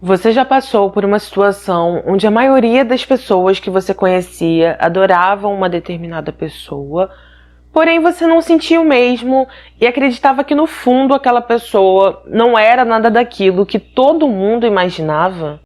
Você já passou por uma situação onde a maioria das pessoas que você conhecia adoravam uma determinada pessoa, porém você não sentia o mesmo e acreditava que no fundo aquela pessoa não era nada daquilo que todo mundo imaginava?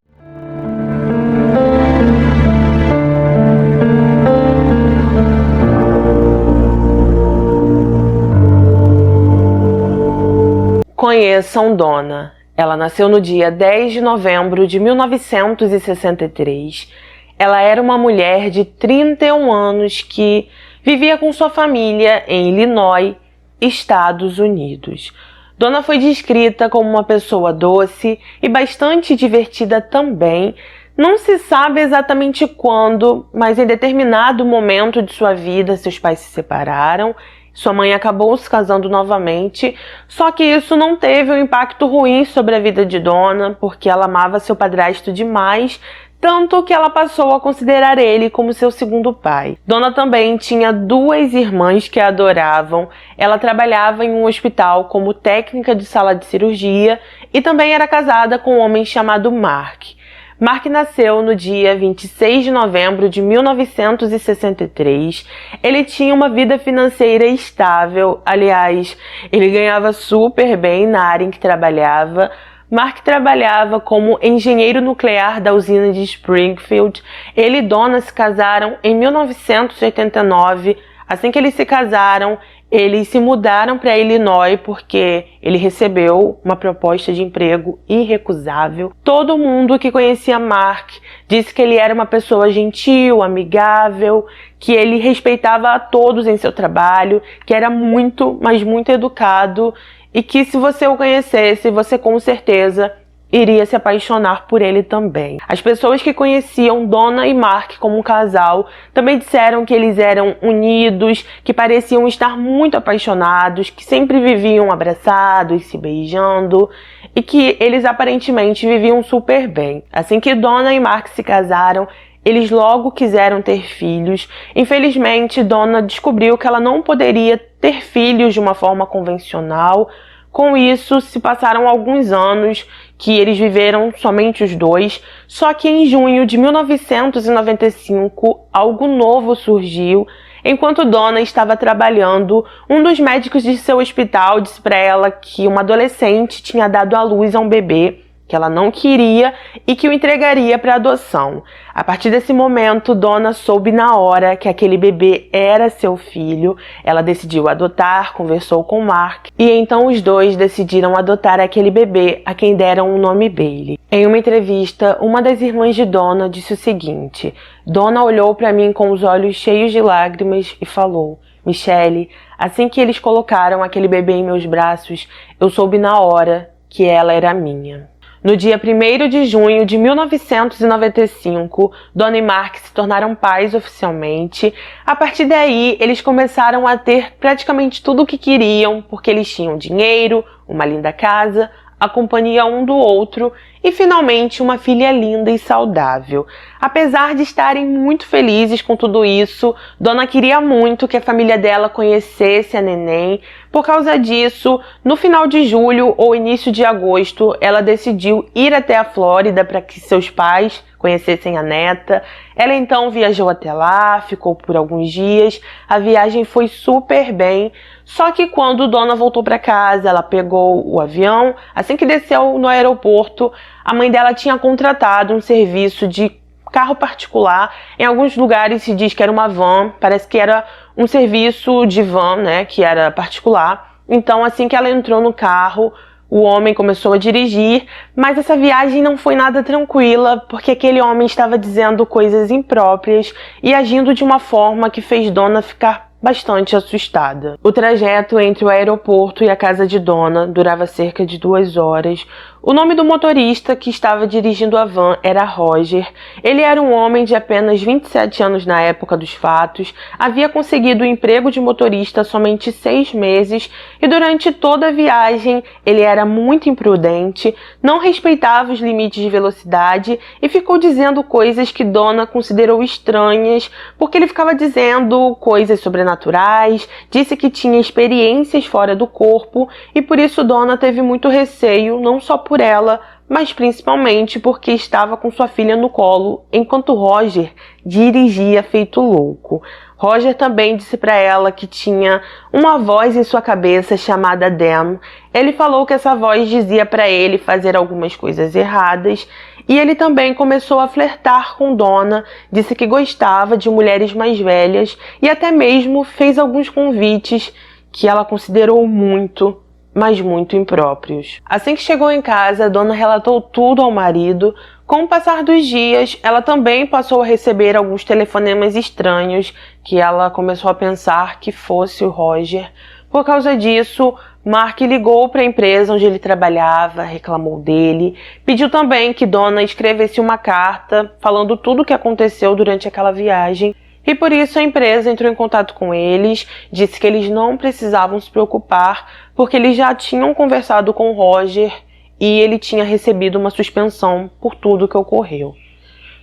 Conheçam Donna. Ela nasceu no dia 10 de novembro de 1963. Ela era uma mulher de 31 anos que vivia com sua família em Illinois, Estados Unidos. Donna foi descrita como uma pessoa doce e bastante divertida também. Não se sabe exatamente quando, mas em determinado momento de sua vida, seus pais se separaram. Sua mãe acabou se casando novamente, só que isso não teve um impacto ruim sobre a vida de Donna, porque ela amava seu padrasto demais, tanto que ela passou a considerar ele como seu segundo pai. Donna também tinha duas irmãs que a adoravam. Ela trabalhava em um hospital como técnica de sala de cirurgia e também era casada com um homem chamado Mark. Mark nasceu no dia 26 de novembro de 1963. Ele tinha uma vida financeira estável, aliás, ele ganhava super bem na área em que trabalhava. Mark trabalhava como engenheiro nuclear da usina de Springfield. Ele e Donna se casaram em 1989. Assim que eles se casaram, eles se mudaram para Illinois porque ele recebeu uma proposta de emprego irrecusável. Todo mundo que conhecia Mark disse que ele era uma pessoa gentil, amigável, que ele respeitava a todos em seu trabalho, que era muito, mas muito educado e que se você o conhecesse, você com certeza iria se apaixonar por ele também. As pessoas que conheciam Donna e Mark como um casal também disseram que eles eram unidos, que pareciam estar muito apaixonados, que sempre viviam abraçados, se beijando e que eles aparentemente viviam super bem. Assim que Donna e Mark se casaram, eles logo quiseram ter filhos. Infelizmente, Donna descobriu que ela não poderia ter filhos de uma forma convencional. Com isso, se passaram alguns anos que eles viveram somente os dois, só que em junho de 1995, algo novo surgiu. Enquanto Donna estava trabalhando, um dos médicos de seu hospital disse para ela que uma adolescente tinha dado à luz a um bebê que ela não queria e que o entregaria para adoção. A partir desse momento, Donna soube na hora que aquele bebê era seu filho. Ela decidiu adotar, conversou com Mark e então os dois decidiram adotar aquele bebê, a quem deram o nome Bailey. Em uma entrevista, uma das irmãs de Donna disse o seguinte: Donna olhou para mim com os olhos cheios de lágrimas e falou: Michelle, assim que eles colocaram aquele bebê em meus braços, eu soube na hora que ela era minha. No dia 1º de junho de 1995, Donna e Mark se tornaram pais oficialmente. A partir daí, eles começaram a ter praticamente tudo o que queriam, porque eles tinham dinheiro, uma linda casa, a companhia um do outro e, finalmente, uma filha linda e saudável. Apesar de estarem muito felizes com tudo isso, Donna queria muito que a família dela conhecesse a neném. Por causa disso, no final de julho ou início de agosto, ela decidiu ir até a Flórida para que seus pais conhecessem a neta. Ela então viajou até lá, ficou por alguns dias. A viagem foi super bem. Só que quando Donna voltou para casa, ela pegou o avião. Assim que desceu no aeroporto, a mãe dela tinha contratado um serviço de carro particular. Em alguns lugares se diz que era uma van, parece que era um serviço de van, né, que era particular. Então, assim que ela entrou no carro, o homem começou a dirigir, mas essa viagem não foi nada tranquila, porque aquele homem estava dizendo coisas impróprias e agindo de uma forma que fez Donna ficar bastante assustada. O trajeto entre o aeroporto e a casa de Donna durava cerca de 2 horas. O nome do motorista que estava dirigindo a van era Roger. Ele era um homem de apenas 27 anos na época dos fatos, havia conseguido o emprego de motorista há somente 6 meses e durante toda a viagem ele era muito imprudente, não respeitava os limites de velocidade e ficou dizendo coisas que Donna considerou estranhas, porque ele ficava dizendo coisas sobrenaturais, disse que tinha experiências fora do corpo e por isso Donna teve muito receio, não só por ela, mas principalmente porque estava com sua filha no colo enquanto Roger dirigia feito louco. Roger também disse para ela que tinha uma voz em sua cabeça chamada Dan. Ele falou que essa voz dizia para ele fazer algumas coisas erradas e ele também começou a flertar com Donna, disse que gostava de mulheres mais velhas e até mesmo fez alguns convites que ela considerou muito, mas muito impróprios. Assim que chegou em casa, Donna relatou tudo ao marido. Com o passar dos dias, ela também passou a receber alguns telefonemas estranhos que ela começou a pensar que fosse o Roger. Por causa disso, Mark ligou para a empresa onde ele trabalhava, reclamou dele, pediu também que Donna escrevesse uma carta falando tudo o que aconteceu durante aquela viagem. E por isso a empresa entrou em contato com eles, disse que eles não precisavam se preocupar, porque eles já tinham conversado com o Roger e ele tinha recebido uma suspensão por tudo que ocorreu.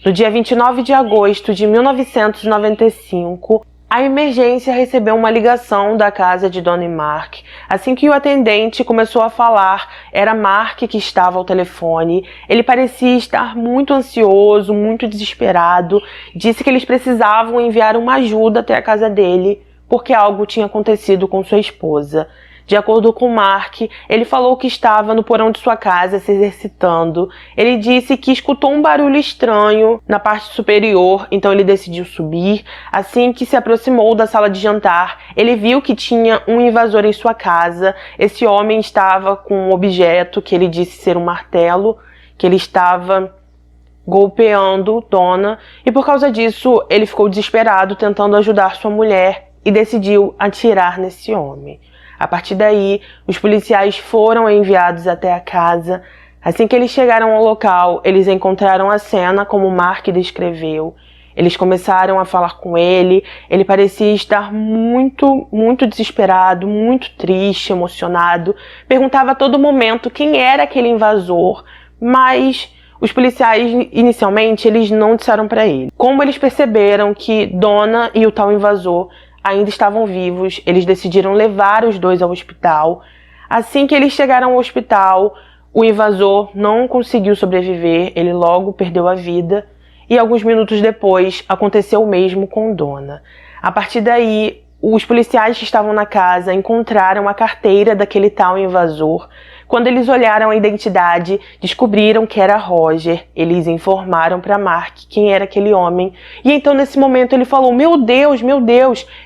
No dia 29 de agosto de 1995, a emergência recebeu uma ligação da casa de Donna e Mark. Assim que o atendente começou a falar, era Mark que estava ao telefone. Ele parecia estar muito ansioso, muito desesperado. Disse que eles precisavam enviar uma ajuda até a casa dele, porque algo tinha acontecido com sua esposa. De acordo com Mark, ele falou que estava no porão de sua casa se exercitando. Ele disse que escutou um barulho estranho na parte superior, então ele decidiu subir. Assim que se aproximou da sala de jantar, ele viu que tinha um invasor em sua casa. Esse homem estava com um objeto que ele disse ser um martelo, que ele estava golpeando Donna, e por causa disso ele ficou desesperado tentando ajudar sua mulher e decidiu atirar nesse homem. A partir daí, os policiais foram enviados até a casa. Assim que eles chegaram ao local, eles encontraram a cena como Mark descreveu. Eles começaram a falar com ele. Ele parecia estar muito desesperado, muito triste, emocionado. Perguntava a todo momento quem era aquele invasor, mas os policiais, inicialmente, eles não disseram para ele. Como eles perceberam que Donna e o tal invasor ainda estavam vivos, eles decidiram levar os dois ao hospital. Assim que eles chegaram ao hospital, o invasor não conseguiu sobreviver, ele logo perdeu a vida e alguns minutos depois aconteceu o mesmo com Donna. A partir daí, os policiais que estavam na casa encontraram a carteira daquele tal invasor. Quando eles olharam a identidade, descobriram que era Roger. Eles informaram para Mark quem era aquele homem. E então, nesse momento, ele falou: meu Deus,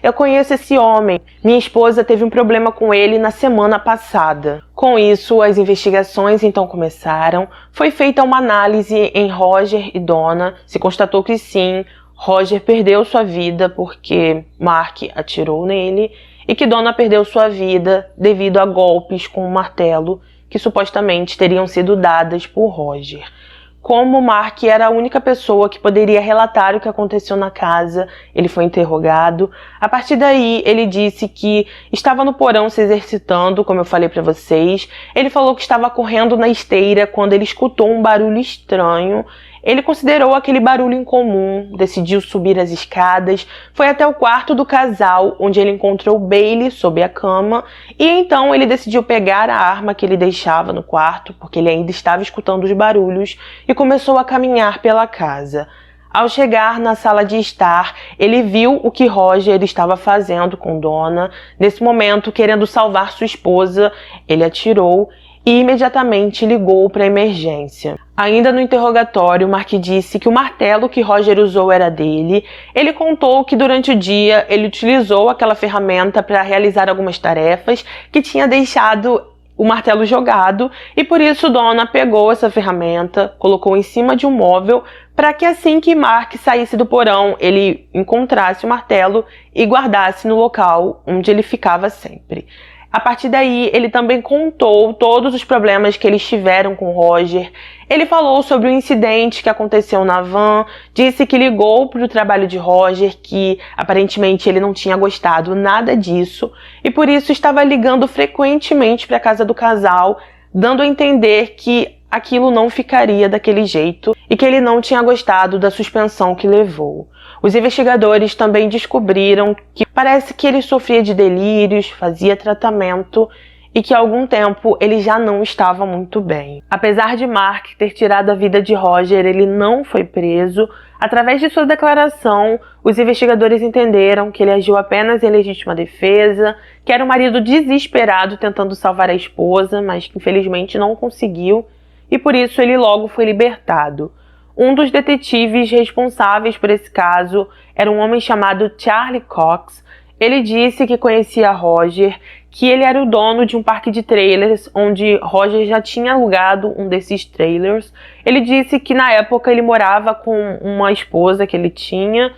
eu conheço esse homem. Minha esposa teve um problema com ele na semana passada. Com isso, as investigações então começaram. Foi feita uma análise em Roger e Donna. Se constatou que sim, Roger perdeu sua vida porque Mark atirou nele e que Donna perdeu sua vida devido a golpes com um martelo que supostamente teriam sido dadas por Roger. Como Mark era a única pessoa que poderia relatar o que aconteceu na casa, ele foi interrogado. A partir daí, ele disse que estava no porão se exercitando, como eu falei para vocês. Ele falou que estava correndo na esteira quando ele escutou um barulho estranho. Ele considerou aquele barulho incomum, decidiu subir as escadas, foi até o quarto do casal, onde ele encontrou Bailey sob a cama, e então ele decidiu pegar a arma que ele deixava no quarto, porque ele ainda estava escutando os barulhos, e começou a caminhar pela casa. Ao chegar na sala de estar, ele viu o que Roger estava fazendo com Donna. Nesse momento, querendo salvar sua esposa, ele atirou e imediatamente ligou para a emergência. Ainda no interrogatório, Mark disse que o martelo que Roger usou era dele. Ele contou que durante o dia ele utilizou aquela ferramenta para realizar algumas tarefas, que tinha deixado o martelo jogado, e por isso Donna pegou essa ferramenta, colocou em cima de um móvel, para que assim que Mark saísse do porão, ele encontrasse o martelo e guardasse no local onde ele ficava sempre. A partir daí, ele também contou todos os problemas que eles tiveram com Roger. Ele falou sobre o incidente que aconteceu na van, disse que ligou para o trabalho de Roger, que aparentemente ele não tinha gostado nada disso, e por isso estava ligando frequentemente para a casa do casal, dando a entender que aquilo não ficaria daquele jeito e que ele não tinha gostado da suspensão que levou. Os investigadores também descobriram que parece que ele sofria de delírios, fazia tratamento e que há algum tempo ele já não estava muito bem. Apesar de Mark ter tirado a vida de Roger, ele não foi preso. Através de sua declaração, os investigadores entenderam que ele agiu apenas em legítima defesa, que era um marido desesperado tentando salvar a esposa, mas que infelizmente não conseguiu, e por isso ele logo foi libertado. Um dos detetives responsáveis por esse caso era um homem chamado Charlie Cox. Ele disse que conhecia Roger, que ele era o dono de um parque de trailers, onde Roger já tinha alugado um desses trailers. Ele disse que na época ele morava com uma esposa que ele tinha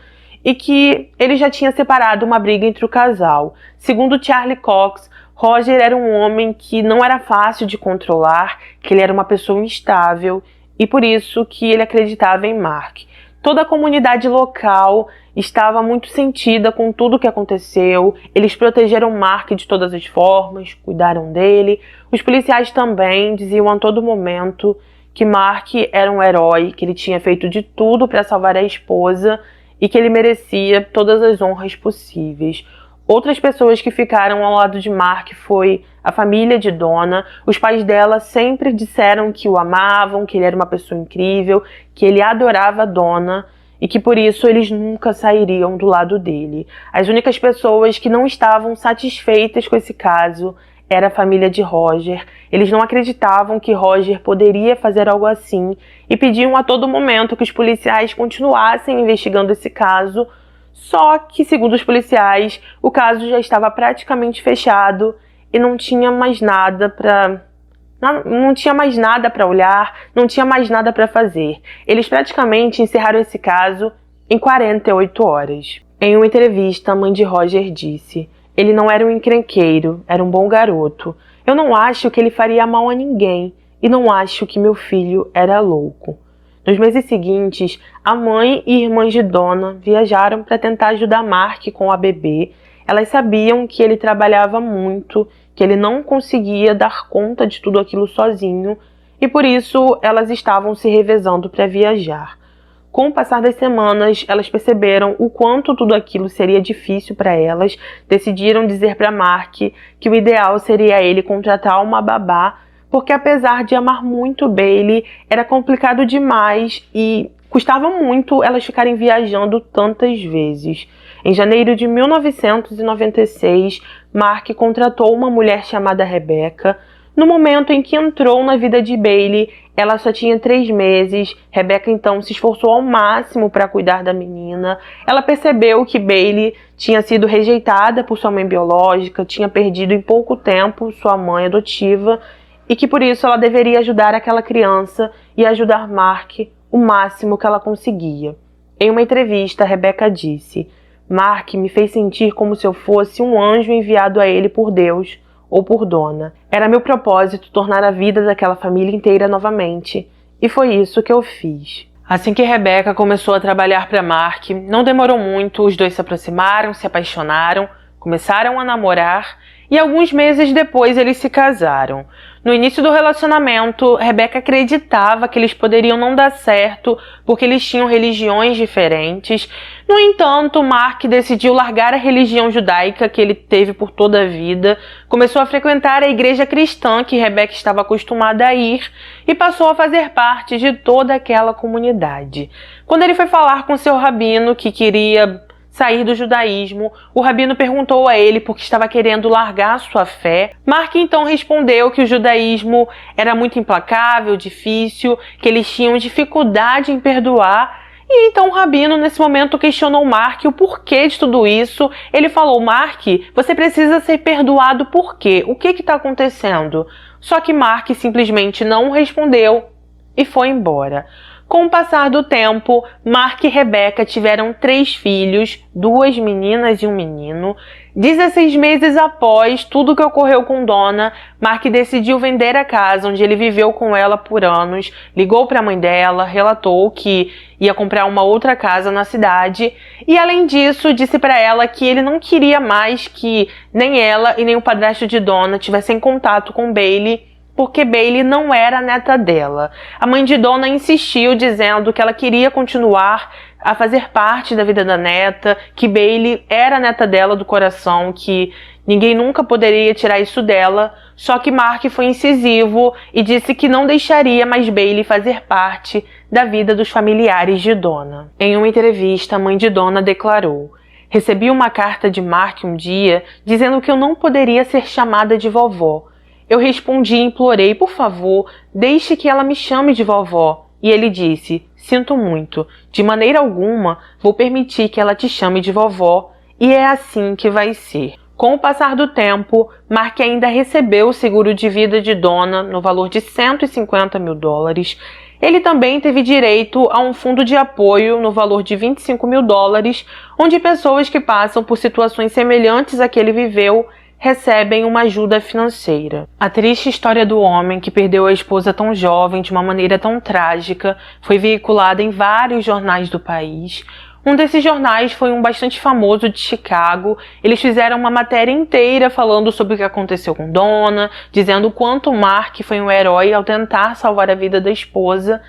e que ele já tinha separado uma briga entre o casal. Segundo Charlie Cox, Roger era um homem que não era fácil de controlar, que ele era uma pessoa instável e por isso que ele acreditava em Mark. Toda a comunidade local estava muito sentida com tudo o que aconteceu. Eles protegeram Mark de todas as formas, cuidaram dele. Os policiais também diziam a todo momento que Mark era um herói, que ele tinha feito de tudo para salvar a esposa e que ele merecia todas as honras possíveis. Outras pessoas que ficaram ao lado de Mark foi a família de Donna. Os pais dela sempre disseram que o amavam, que ele era uma pessoa incrível, que ele adorava Donna e que por isso eles nunca sairiam do lado dele. As únicas pessoas que não estavam satisfeitas com esse caso era a família de Roger. Eles não acreditavam que Roger poderia fazer algo assim e pediam a todo momento que os policiais continuassem investigando esse caso. Só que, segundo os policiais, o caso já estava praticamente fechado e não tinha mais nada para olhar, não tinha mais nada para fazer. Eles praticamente encerraram esse caso em 48 horas. Em uma entrevista, a mãe de Roger disse: "Ele não era um encrenqueiro, era um bom garoto. Eu não acho que ele faria mal a ninguém e não acho que meu filho era louco." Nos meses seguintes, a mãe e irmãs de Donna viajaram para tentar ajudar Mark com a bebê. Elas sabiam que ele trabalhava muito, que ele não conseguia dar conta de tudo aquilo sozinho, e por isso elas estavam se revezando para viajar. Com o passar das semanas, elas perceberam o quanto tudo aquilo seria difícil para elas. Decidiram dizer para Mark que o ideal seria ele contratar uma babá, porque apesar de amar muito Bailey, era complicado demais e custava muito elas ficarem viajando tantas vezes. Em janeiro de 1996, Mark contratou uma mulher chamada Rebecca. No momento em que entrou na vida de Bailey, ela só tinha 3 meses. Rebecca então se esforçou ao máximo para cuidar da menina. Ela percebeu que Bailey tinha sido rejeitada por sua mãe biológica, tinha perdido em pouco tempo sua mãe adotiva, e que por isso ela deveria ajudar aquela criança e ajudar Mark o máximo que ela conseguia. Em uma entrevista, Rebecca disse: "Mark me fez sentir como se eu fosse um anjo enviado a ele por Deus ou por Donna. Era meu propósito tornar a vida daquela família inteira novamente, e foi isso que eu fiz." Assim que Rebecca começou a trabalhar para Mark, não demorou muito, os dois se aproximaram, se apaixonaram, começaram a namorar e alguns meses depois eles se casaram. No início do relacionamento, Rebecca acreditava que eles poderiam não dar certo porque eles tinham religiões diferentes. No entanto, Mark decidiu largar a religião judaica que ele teve por toda a vida, começou a frequentar a igreja cristã que Rebecca estava acostumada a ir e passou a fazer parte de toda aquela comunidade. Quando ele foi falar com seu rabino que queria sair do judaísmo, o rabino perguntou a ele por que estava querendo largar sua fé. Mark então respondeu que o judaísmo era muito implacável, difícil, que eles tinham dificuldade em perdoar. E então o rabino nesse momento questionou Mark o porquê de tudo isso. Ele falou: "Mark, você precisa ser perdoado por quê? O que está acontecendo?" Só que Mark simplesmente não respondeu e foi embora. Com o passar do tempo, Mark e Rebecca tiveram 3 filhos, 2 meninas e um menino. 16 meses após tudo que ocorreu com Donna, Mark decidiu vender a casa onde ele viveu com ela por anos, ligou para a mãe dela, relatou que ia comprar uma outra casa na cidade e, além disso, disse para ela que ele não queria mais que nem ela e nem o padrasto de Donna tivessem contato com Bailey, porque Bailey não era a neta dela. A mãe de Donna insistiu, dizendo que ela queria continuar a fazer parte da vida da neta, que Bailey era a neta dela do coração, que Ninguém nunca poderia tirar isso dela, só que Mark foi incisivo e disse que não deixaria mais Bailey fazer parte da vida dos familiares de Donna. Em uma entrevista, a mãe de Donna declarou: "Recebi uma carta de Mark um dia dizendo que eu não poderia ser chamada de vovó. Eu respondi e implorei, por favor, deixe que ela me chame de vovó. E ele disse, sinto muito, de maneira alguma vou permitir que ela te chame de vovó, e é assim que vai ser." Com o passar do tempo, Mark ainda recebeu o seguro de vida de Donna no valor de $150 mil. Ele também teve direito a um fundo de apoio no valor de $25 mil, onde pessoas que passam por situações semelhantes à que ele viveu recebem uma ajuda financeira. A triste história do homem que perdeu a esposa tão jovem de uma maneira tão trágica foi veiculada em vários jornais do país. Um desses jornais foi um bastante famoso de Chicago. Eles fizeram uma matéria inteira falando sobre o que aconteceu com Donna, dizendo o quanto Mark foi um herói ao tentar salvar a vida da esposa.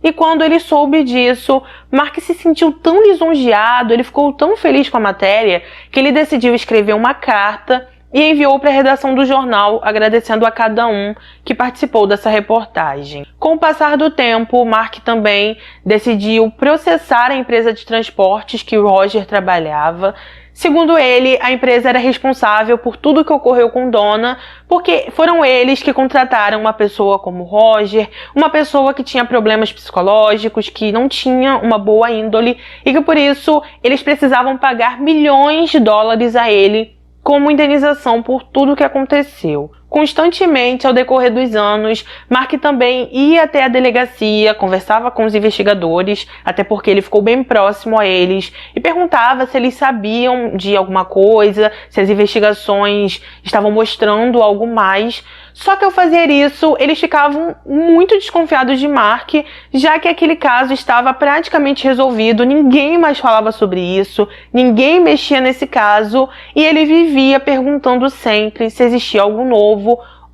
E quando ele soube disso, Mark se sentiu tão lisonjeado, ele ficou tão feliz com a matéria, que ele decidiu escrever uma carta e enviou para a redação do jornal agradecendo a cada um que participou dessa reportagem. Com o passar do tempo, Mark também decidiu processar a empresa de transportes que o Roger trabalhava. Segundo ele, a empresa era responsável por tudo que ocorreu com Donna, porque foram eles que contrataram uma pessoa como Roger, uma pessoa que tinha problemas psicológicos, que não tinha uma boa índole e que por isso eles precisavam pagar milhões de dólares a ele como indenização por tudo o que aconteceu. Constantemente, ao decorrer dos anos, Mark também ia até a delegacia, conversava com os investigadores, até porque ele ficou bem próximo a eles, e perguntava se eles sabiam de alguma coisa, se as investigações estavam mostrando algo mais. Só que ao fazer isso, eles ficavam muito desconfiados de Mark, já que aquele caso estava praticamente resolvido, ninguém mais falava sobre isso, ninguém mexia nesse caso, e ele vivia perguntando sempre se existia algo novo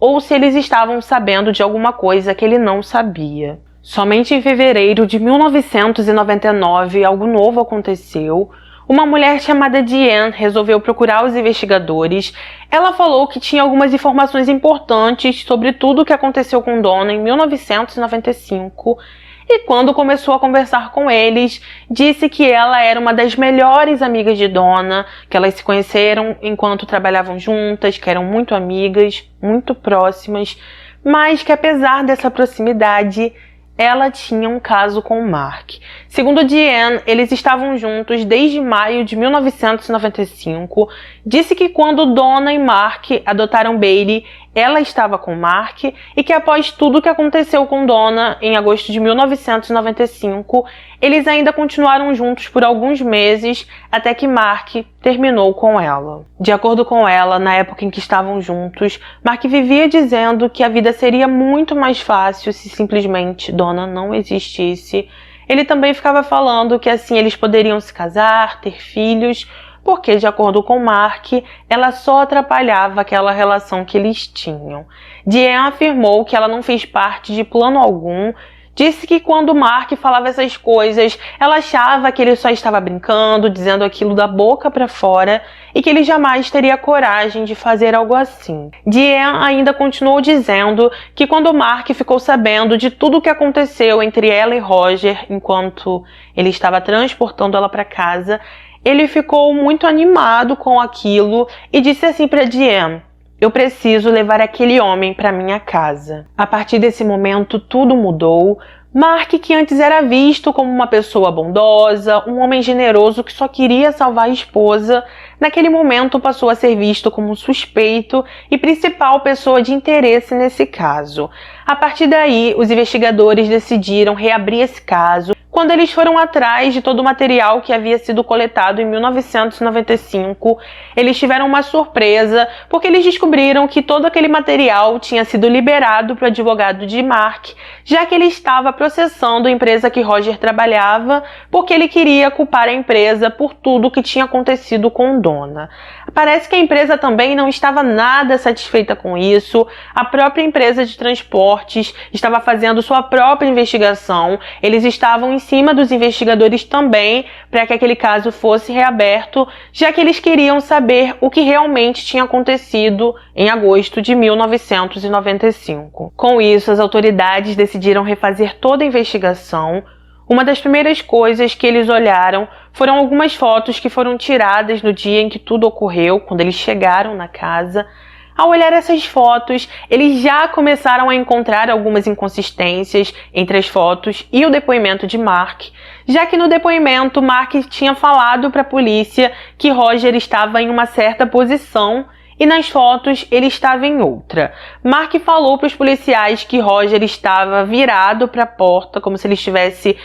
ou se eles estavam sabendo de alguma coisa que ele não sabia. Somente em fevereiro de 1999, algo novo aconteceu. Uma mulher chamada Diane resolveu procurar os investigadores. Ela falou que tinha algumas informações importantes sobre tudo o que aconteceu com Donna em 1995 e quando começou a conversar com eles, disse que ela era uma das melhores amigas de Donna, que elas se conheceram enquanto trabalhavam juntas, que eram muito amigas, muito próximas, mas que apesar dessa proximidade, ela tinha um caso com Mark. Segundo Diane, eles estavam juntos desde maio de 1995. Disse que quando Donna e Mark adotaram Bailey, ela estava com Mark e que após tudo o que aconteceu com Donna em agosto de 1995, eles ainda continuaram juntos por alguns meses até que Mark terminou com ela. De acordo com ela, na época em que estavam juntos, Mark vivia dizendo que a vida seria muito mais fácil se simplesmente Donna não existisse. Ele também ficava falando que assim eles poderiam se casar, ter filhos, porque, de acordo com Mark, ela só atrapalhava aquela relação que eles tinham. Diane afirmou que ela não fez parte de plano algum. Disse que quando Mark falava essas coisas, ela achava que ele só estava brincando, dizendo aquilo da boca para fora, e que ele jamais teria coragem de fazer algo assim. Diane ainda continuou dizendo que quando Mark ficou sabendo de tudo o que aconteceu entre ela e Roger, enquanto ele estava transportando ela para casa, ele ficou muito animado com aquilo e disse assim para Diane: "Eu preciso levar aquele homem para minha casa." A partir desse momento, tudo mudou. Mark, que antes era visto como uma pessoa bondosa, um homem generoso que só queria salvar a esposa, naquele momento passou a ser visto como um suspeito e principal pessoa de interesse nesse caso. A partir daí, os investigadores decidiram reabrir esse caso. Quando eles foram atrás de todo o material que havia sido coletado em 1995, eles tiveram uma surpresa, porque eles descobriram que todo aquele material tinha sido liberado para o advogado de Mark, já que ele estava processando a empresa que Roger trabalhava, porque ele queria culpar a empresa por tudo o que tinha acontecido com Donna. Parece que a empresa também não estava nada satisfeita com isso. A própria empresa de transportes estava fazendo sua própria investigação. Eles estavam cima dos investigadores também para que aquele caso fosse reaberto, já que eles queriam saber o que realmente tinha acontecido em agosto de 1995. Com isso, as autoridades decidiram refazer toda a investigação. Uma das primeiras coisas que eles olharam foram algumas fotos que foram tiradas no dia em que tudo ocorreu, quando eles chegaram na casa. Ao olhar essas fotos, eles já começaram a encontrar algumas inconsistências entre as fotos e o depoimento de Mark, já que no depoimento Mark tinha falado para a polícia que Roger estava em uma certa posição e nas fotos ele estava em outra. Mark falou para os policiais que Roger estava virado para a porta, como se ele estivesse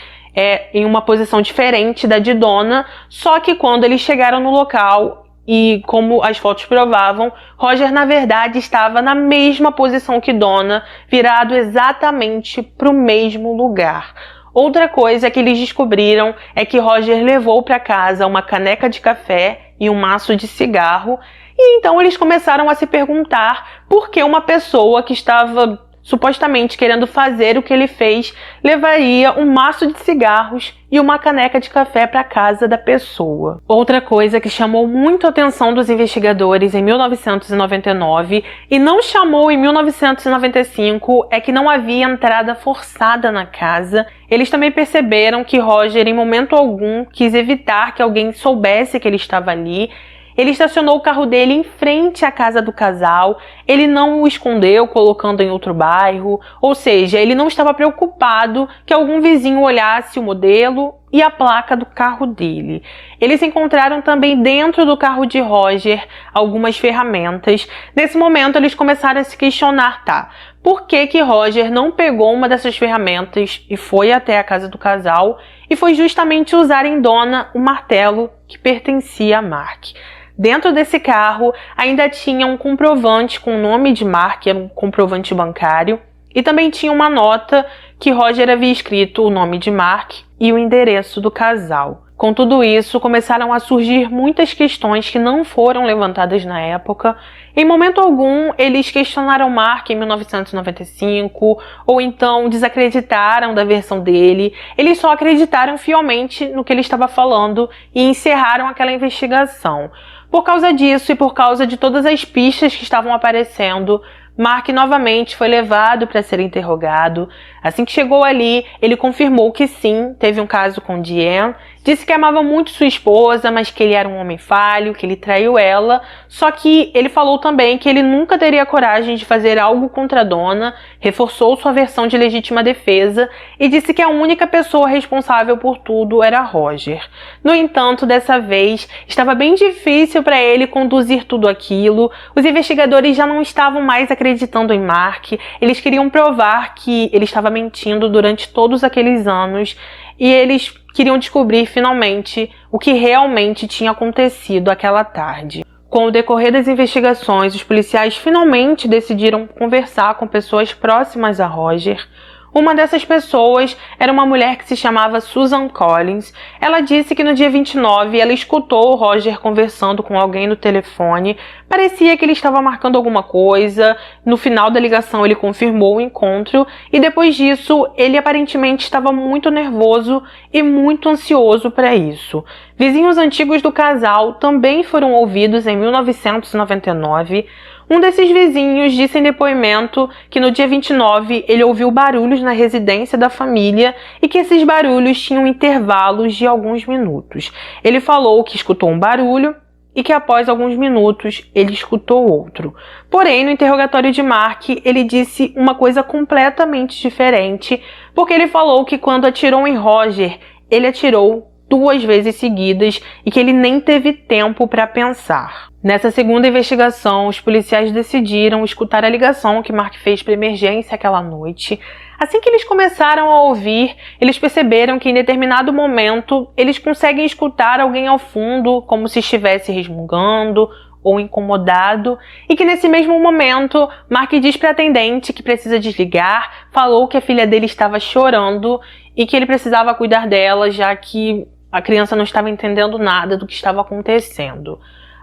em uma posição diferente da de Donna, só que quando eles chegaram no local, e como as fotos provavam, Roger na verdade estava na mesma posição que Donna, virado exatamente para o mesmo lugar. Outra coisa que eles descobriram é que Roger levou para casa uma caneca de café e um maço de cigarro, e então eles começaram a se perguntar por que uma pessoa que estava supostamente querendo fazer o que ele fez levaria um maço de cigarros e uma caneca de café para casa da pessoa. Outra coisa que chamou muito a atenção dos investigadores em 1999 e não chamou em 1995 é que não havia entrada forçada na casa. Eles também perceberam que Roger, em momento algum, quis evitar que alguém soubesse que ele estava ali. Ele estacionou o carro dele em frente à casa do casal, ele não o escondeu colocando em outro bairro, ou seja, ele não estava preocupado que algum vizinho olhasse o modelo e a placa do carro dele. Eles encontraram também dentro do carro de Roger algumas ferramentas. Nesse momento eles começaram a se questionar, por que Roger não pegou uma dessas ferramentas e foi até a casa do casal e foi justamente usar em Donna o martelo que pertencia a Mark. Dentro desse carro ainda tinha um comprovante com o nome de Mark, era um comprovante bancário, e também tinha uma nota que Roger havia escrito o nome de Mark e o endereço do casal. Com tudo isso, começaram a surgir muitas questões que não foram levantadas na época. Em momento algum, eles questionaram Mark em 1995, ou então desacreditaram da versão dele. Eles só acreditaram fielmente no que ele estava falando e encerraram aquela investigação. Por causa disso e por causa de todas as pistas que estavam aparecendo, Mark novamente foi levado para ser interrogado. Assim que chegou ali, ele confirmou que sim, teve um caso com Diane, disse que amava muito sua esposa, mas que ele era um homem falho, que ele traiu ela, só que ele falou também que ele nunca teria coragem de fazer algo contra a Donna, reforçou sua versão de legítima defesa e disse que a única pessoa responsável por tudo era Roger. No entanto, dessa vez, estava bem difícil para ele conduzir tudo aquilo, os investigadores já não estavam mais acreditando em Mark, eles queriam provar que ele estava mentindo durante todos aqueles anos e eles queriam descobrir finalmente o que realmente tinha acontecido aquela tarde. Com o decorrer das investigações, os policiais finalmente decidiram conversar com pessoas próximas a Roger. Uma dessas pessoas era uma mulher que se chamava Susan Collins. Ela disse que no dia 29 ela escutou o Roger conversando com alguém no telefone. Parecia que ele estava marcando alguma coisa. No final da ligação ele confirmou o encontro e depois disso ele aparentemente estava muito nervoso e muito ansioso para isso. Vizinhos antigos do casal também foram ouvidos em 1999. Um desses vizinhos disse em depoimento que no dia 29 ele ouviu barulhos na residência da família e que esses barulhos tinham intervalos de alguns minutos. Ele falou que escutou um barulho e que após alguns minutos ele escutou outro. Porém, no interrogatório de Mark, ele disse uma coisa completamente diferente, porque ele falou que quando atirou em Roger, ele atirou 2 vezes seguidas e que ele nem teve tempo para pensar. Nessa segunda investigação, os policiais decidiram escutar a ligação que Mark fez para emergência aquela noite. Assim que eles começaram a ouvir, eles perceberam que em determinado momento eles conseguem escutar alguém ao fundo, como se estivesse resmungando ou incomodado, e que nesse mesmo momento Mark diz para a atendente que precisa desligar, falou que a filha dele estava chorando e que ele precisava cuidar dela, já que a criança não estava entendendo nada do que estava acontecendo.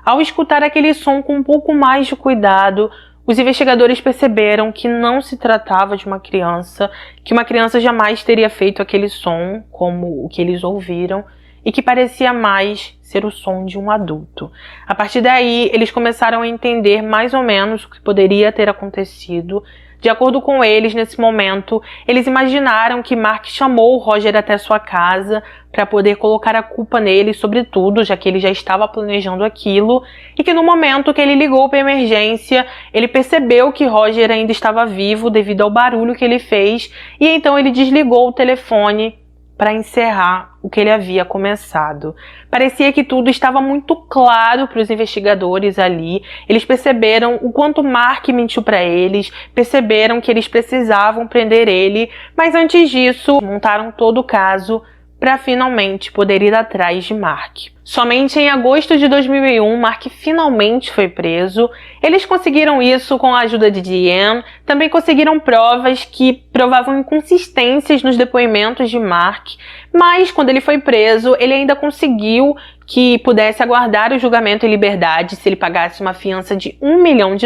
Ao escutar aquele som com um pouco mais de cuidado, Os investigadores perceberam que não se tratava de uma criança, que uma criança jamais teria feito aquele som como o que eles ouviram e que parecia mais ser o som de um adulto. A partir daí, eles começaram a entender mais ou menos o que poderia ter acontecido. De acordo com eles, nesse momento, eles imaginaram que Mark chamou o Roger até sua casa para poder colocar a culpa nele sobre tudo, já que ele já estava planejando aquilo, e que no momento que ele ligou para a emergência, ele percebeu que Roger ainda estava vivo devido ao barulho que ele fez, e então ele desligou o telefone para encerrar o que ele havia começado. Parecia que tudo estava muito claro para os investigadores ali. Eles perceberam o quanto Mark mentiu para eles, perceberam que eles precisavam prender ele, mas antes disso, montaram todo o caso para finalmente poder ir atrás de Mark. Somente em agosto de 2001, Mark finalmente foi preso. Eles conseguiram isso com a ajuda de Diane, também conseguiram provas que provavam inconsistências nos depoimentos de Mark, mas quando ele foi preso, ele ainda conseguiu que pudesse aguardar o julgamento em liberdade se ele pagasse uma fiança de $1 milhão,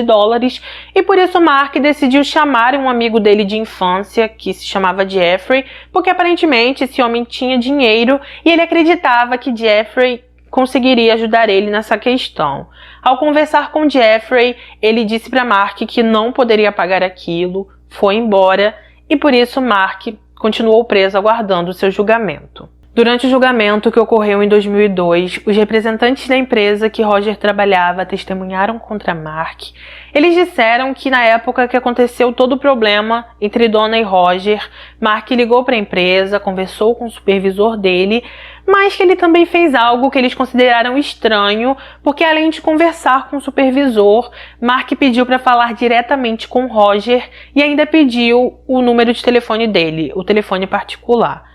e por isso Mark decidiu chamar um amigo dele de infância, que se chamava Jeffrey, porque aparentemente esse homem tinha dinheiro e ele acreditava que Jeffrey conseguiria ajudar ele nessa questão. Ao conversar com Jeffrey, ele disse para Mark que não poderia pagar aquilo, foi embora, e por isso Mark continuou preso aguardando seu julgamento. Durante o julgamento que ocorreu em 2002, os representantes da empresa que Roger trabalhava testemunharam contra Mark. Eles disseram que na época que aconteceu todo o problema entre Donna e Roger, Mark ligou para a empresa, conversou com o supervisor dele, mas que ele também fez algo que eles consideraram estranho, porque além de conversar com o supervisor, Mark pediu para falar diretamente com Roger e ainda pediu o número de telefone dele, o telefone particular.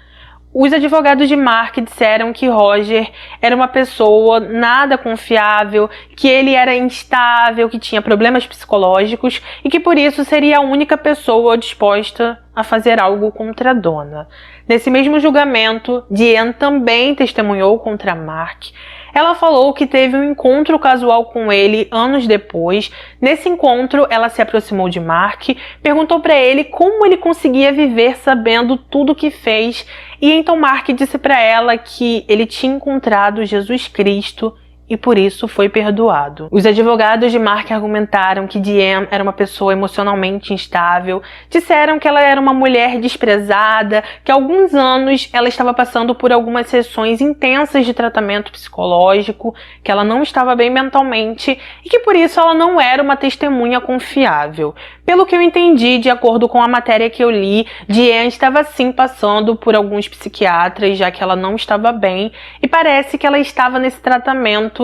Os advogados de Mark disseram que Roger era uma pessoa nada confiável, que ele era instável, que tinha problemas psicológicos e que por isso seria a única pessoa disposta a fazer algo contra a Donna. Nesse mesmo julgamento, Diane também testemunhou contra Mark. Ela falou que teve um encontro casual com ele anos depois. Nesse encontro, ela se aproximou de Mark, perguntou para ele como ele conseguia viver sabendo tudo o que fez, e então Mark disse para ela que ele tinha encontrado Jesus Cristo e por isso foi perdoado. Os advogados de Mark argumentaram que Diane era uma pessoa emocionalmente instável, disseram que ela era uma mulher desprezada, que há alguns anos ela estava passando por algumas sessões intensas de tratamento psicológico, que ela não estava bem mentalmente e que por isso ela não era uma testemunha confiável. Pelo que eu entendi, de acordo com a matéria que eu li, Diane estava sim passando por alguns psiquiatras, já que ela não estava bem, e parece que ela estava nesse tratamento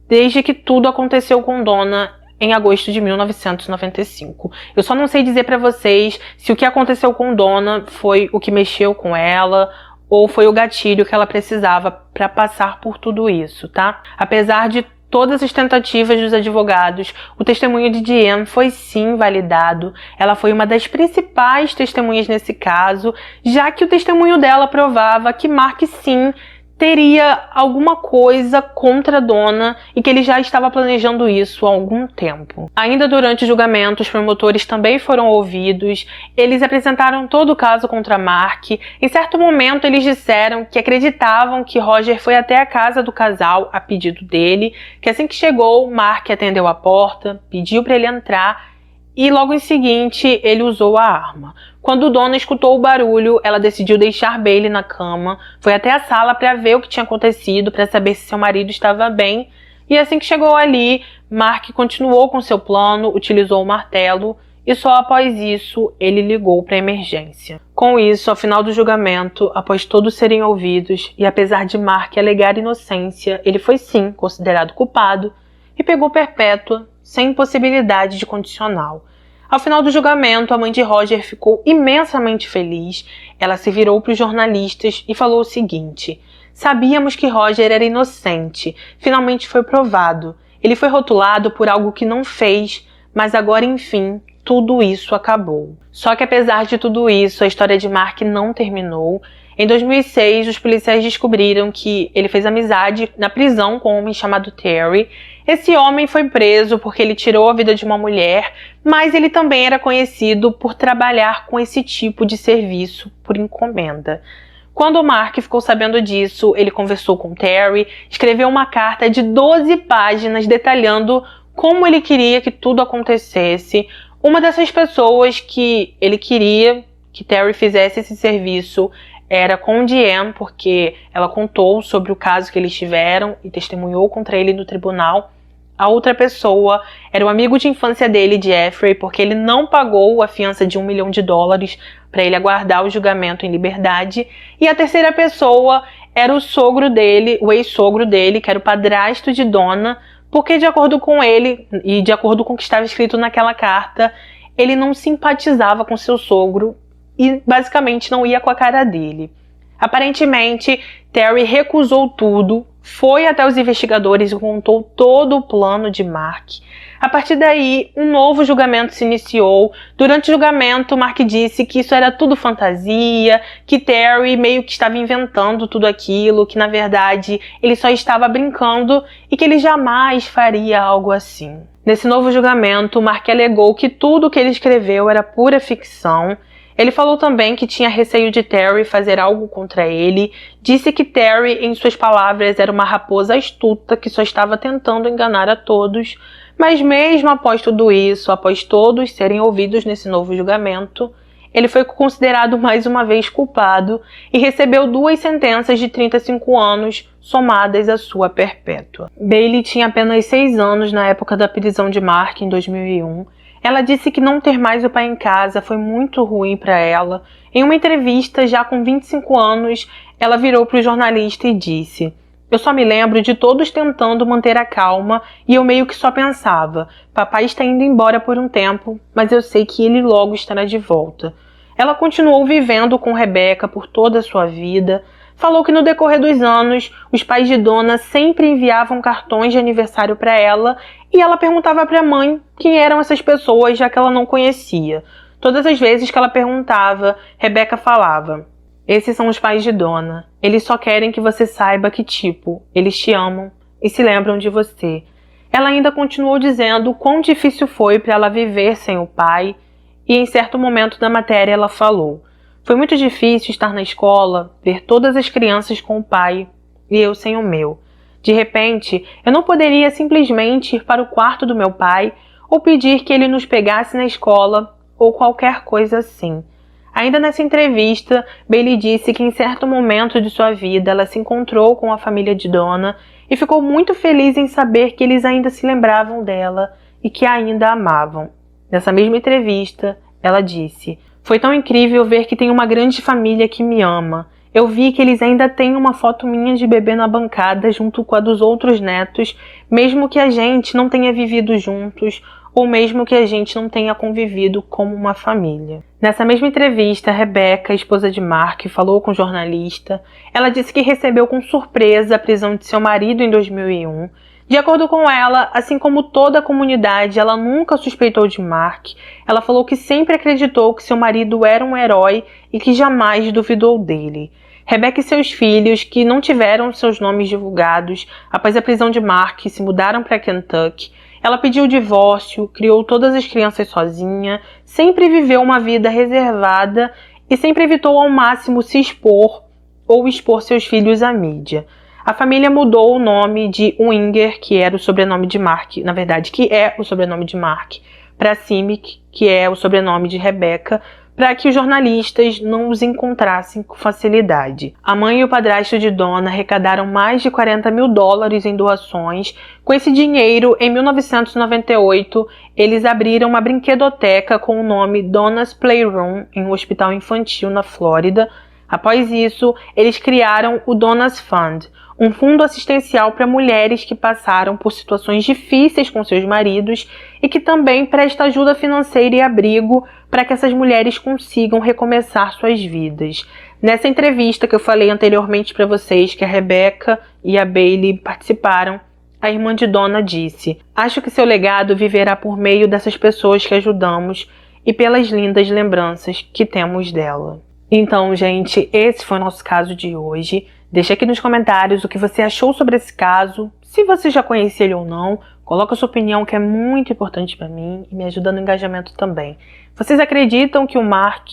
desde que tudo aconteceu com Donna em agosto de 1995. Eu só não sei dizer para vocês se o que aconteceu com Donna foi o que mexeu com ela ou foi o gatilho que ela precisava para passar por tudo isso, tá? Apesar de todas as tentativas dos advogados, o testemunho de Diane foi sim validado. Ela foi uma das principais testemunhas nesse caso, já que o testemunho dela provava que Mark sim teria alguma coisa contra a Donna e que ele já estava planejando isso há algum tempo. Ainda durante o julgamento, os promotores também foram ouvidos. Eles apresentaram todo o caso contra Mark. Em certo momento, eles disseram que acreditavam que Roger foi até a casa do casal a pedido dele, que assim que chegou, Mark atendeu a porta, pediu para ele entrar e logo em seguinte ele usou a arma. Quando Donna escutou o barulho, ela decidiu deixar Bailey na cama, foi até a sala para ver o que tinha acontecido, para saber se seu marido estava bem, e assim que chegou ali, Mark continuou com seu plano, utilizou o martelo, e só após isso ele ligou para a emergência. Com isso, ao final do julgamento, após todos serem ouvidos, e apesar de Mark alegar inocência, ele foi sim considerado culpado e pegou perpétua, sem possibilidade de condicional. Ao final do julgamento, a mãe de Roger ficou imensamente feliz. Ela se virou para os jornalistas e falou o seguinte: sabíamos que Roger era inocente. Finalmente foi provado. Ele foi rotulado por algo que não fez, mas agora, enfim, tudo isso acabou. Só que apesar de tudo isso, a história de Mark não terminou. Em 2006, os policiais descobriram que ele fez amizade na prisão com um homem chamado Terry. Esse homem foi preso porque ele tirou a vida de uma mulher, mas ele também era conhecido por trabalhar com esse tipo de serviço por encomenda. Quando o Mark ficou sabendo disso, ele conversou com Terry, escreveu uma carta de 12 páginas detalhando como ele queria que tudo acontecesse. Uma dessas pessoas que ele queria que Terry fizesse esse serviço era com Diane, porque ela contou sobre o caso que eles tiveram e testemunhou contra ele no tribunal. A outra pessoa era o amigo de infância dele, Jeffrey, porque ele não pagou a fiança de $1 milhão para ele aguardar o julgamento em liberdade. E a terceira pessoa era o sogro dele, o ex-sogro dele, que era o padrasto de Donna, porque de acordo com ele, e de acordo com o que estava escrito naquela carta, ele não simpatizava com seu sogro e basicamente não ia com a cara dele. Aparentemente, Terry recusou tudo, foi até os investigadores e contou todo o plano de Mark. A partir daí, um novo julgamento se iniciou. Durante o julgamento, Mark disse que isso era tudo fantasia, que Terry meio que estava inventando tudo aquilo, que na verdade ele só estava brincando e que ele jamais faria algo assim. Nesse novo julgamento, Mark alegou que tudo o que ele escreveu era pura ficção. Ele falou também que tinha receio de Terry fazer algo contra ele, disse que Terry, em suas palavras, era uma raposa astuta que só estava tentando enganar a todos, mas mesmo após tudo isso, após todos serem ouvidos nesse novo julgamento, ele foi considerado mais uma vez culpado e recebeu 2 sentenças de 35 anos somadas à sua perpétua. Bailey tinha apenas 6 anos na época da prisão de Mark em 2001. Ela disse que não ter mais o pai em casa foi muito ruim para ela. Em uma entrevista, já com 25 anos, ela virou para o jornalista e disse: "Eu só me lembro de todos tentando manter a calma e eu meio que só pensava, papai está indo embora por um tempo, mas eu sei que ele logo estará de volta." Ela continuou vivendo com Rebecca por toda a sua vida. Falou que no decorrer dos anos, os pais de Donna sempre enviavam cartões de aniversário para ela e ela perguntava para a mãe quem eram essas pessoas, já que ela não conhecia. Todas as vezes que ela perguntava, Rebecca falava: "Esses são os pais de Donna. Eles só querem que você saiba que, eles te amam e se lembram de você." Ela ainda continuou dizendo quão difícil foi para ela viver sem o pai e em certo momento da matéria ela falou: "Foi muito difícil estar na escola, ver todas as crianças com o pai e eu sem o meu. De repente, eu não poderia simplesmente ir para o quarto do meu pai ou pedir que ele nos pegasse na escola ou qualquer coisa assim." Ainda nessa entrevista, Bailey disse que em certo momento de sua vida ela se encontrou com a família de Donna e ficou muito feliz em saber que eles ainda se lembravam dela e que a ainda amavam. Nessa mesma entrevista, ela disse: "Foi tão incrível ver que tem uma grande família que me ama. Eu vi que eles ainda têm uma foto minha de bebê na bancada junto com a dos outros netos, mesmo que a gente não tenha vivido juntos, ou mesmo que a gente não tenha convivido como uma família." Nessa mesma entrevista, Rebecca, esposa de Mark, falou com o jornalista. Ela disse que recebeu com surpresa a prisão de seu marido em 2001. De acordo com ela, assim como toda a comunidade, ela nunca suspeitou de Mark. Ela falou que sempre acreditou que seu marido era um herói e que jamais duvidou dele. Rebecca e seus filhos, que não tiveram seus nomes divulgados após a prisão de Mark, se mudaram para Kentucky. Ela pediu o divórcio, criou todas as crianças sozinha, sempre viveu uma vida reservada e sempre evitou ao máximo se expor ou expor seus filhos à mídia. A família mudou o nome de Winger, que era o sobrenome de Mark, na verdade, que é o sobrenome de Mark, para Simic, que é o sobrenome de Rebecca, para que os jornalistas não os encontrassem com facilidade. A mãe e o padrasto de Donna arrecadaram mais de $40 mil em doações. Com esse dinheiro, em 1998, eles abriram uma brinquedoteca com o nome Donna's Playroom em um hospital infantil na Flórida. Após isso, eles criaram o Donna's Fund, um fundo assistencial para mulheres que passaram por situações difíceis com seus maridos e que também presta ajuda financeira e abrigo para que essas mulheres consigam recomeçar suas vidas. Nessa entrevista que eu falei anteriormente para vocês, que a Rebecca e a Bailey participaram, a irmã de Donna disse: "Acho que seu legado viverá por meio dessas pessoas que ajudamos e pelas lindas lembranças que temos dela." Então, gente, esse foi o nosso caso de hoje. Deixa aqui nos comentários o que você achou sobre esse caso, se você já conhecia ele ou não, Coloca a sua opinião, que é muito importante para mim e me ajuda no engajamento também. Vocês acreditam que o Mark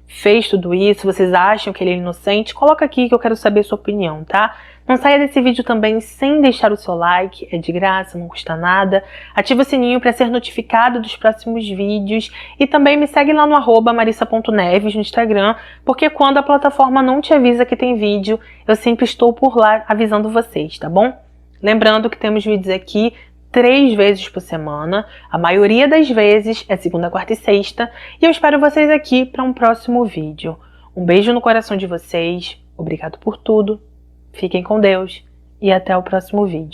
fez tudo isso? Vocês acham que ele é inocente? Coloca aqui que eu quero saber a sua opinião, tá? Não saia desse vídeo também sem deixar o seu like, é de graça, não custa nada. Ativa o sininho para ser notificado dos próximos vídeos e também me segue lá no @marissa.neves no Instagram, porque quando a plataforma não te avisa que tem vídeo, eu sempre estou por lá avisando vocês, tá bom? Lembrando que temos vídeos aqui 3 vezes por semana, a maioria das vezes é segunda, quarta e sexta, e eu espero vocês aqui para um próximo vídeo. Um beijo no coração de vocês, obrigado por tudo, fiquem com Deus e até o próximo vídeo.